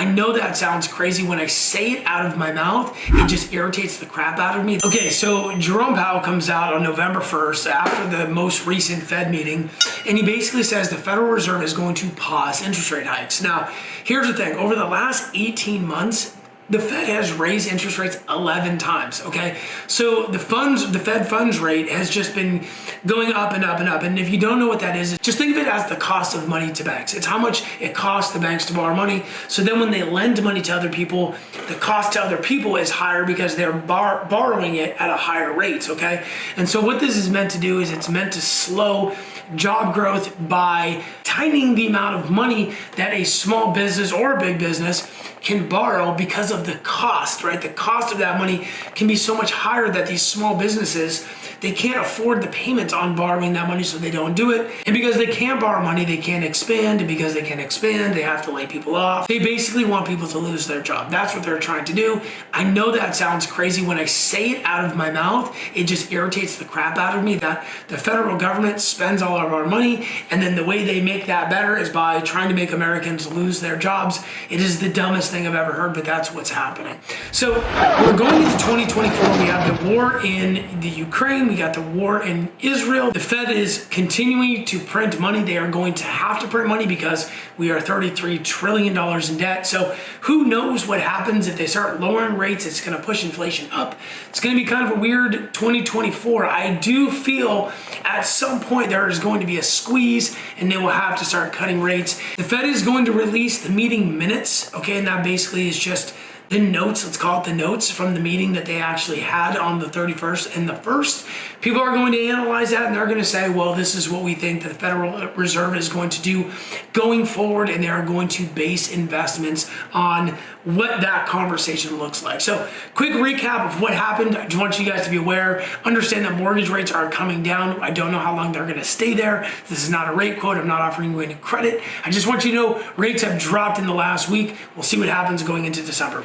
I know that sounds crazy. When I say it out of my mouth, it just irritates the crap out of me. Okay, so Jerome Powell comes out on November 1st after the most recent Fed meeting, and he basically says the Federal Reserve is going to pause interest rate hikes. Now, here's the thing. Over the last 18 months, the Fed has raised interest rates 11 times, okay? So the Fed funds rate has just been going up and up and up. And if you don't know what that is, just think of it as the cost of money to banks. It's how much it costs the banks to borrow money. So then when they lend money to other people, the cost to other people is higher because they're borrowing it at a higher rate, okay? And so what this is meant to do is it's meant to slow job growth by tightening the amount of money that a small business or a big business can borrow because of the cost, right? The cost of that money can be so much higher that these small businesses, they can't afford the payments on borrowing that money, so they don't do it. And because they can't borrow money, they can't expand. And because they can't expand, they have to lay people off. They basically want people to lose their job. That's what they're trying to do. I know that sounds crazy. When I say it out of my mouth, it just irritates the crap out of me that the federal government spends all of our money, and then the way they make that better is by trying to make Americans lose their jobs. It is the dumbest thing I've ever heard, but that's what's happening. So we're going into 2024. We have the war in the Ukraine. We got the war in Israel. The Fed is continuing to print money. They are going to have to print money because we are $33 trillion in debt. So who knows what happens if they start lowering rates? It's going to push inflation up. It's going to be kind of a weird 2024. I do feel at some point there is going to be a squeeze and they will have to start cutting rates. The Fed is going to release the meeting minutes, okay, and that basically is just the notes, let's call it the notes from the meeting that they actually had on the 31st and the 1st. People are going to analyze that and they're going to say, well, this is what we think the Federal Reserve is going to do going forward, and they are going to base investments on what that conversation looks like. So quick recap of what happened. I just want you guys to be aware, understand that mortgage rates are coming down. I don't know how long they're going to stay there. This is not a rate quote. I'm not offering you any credit. I just want you to know rates have dropped in the last week. We'll see what happens going into December.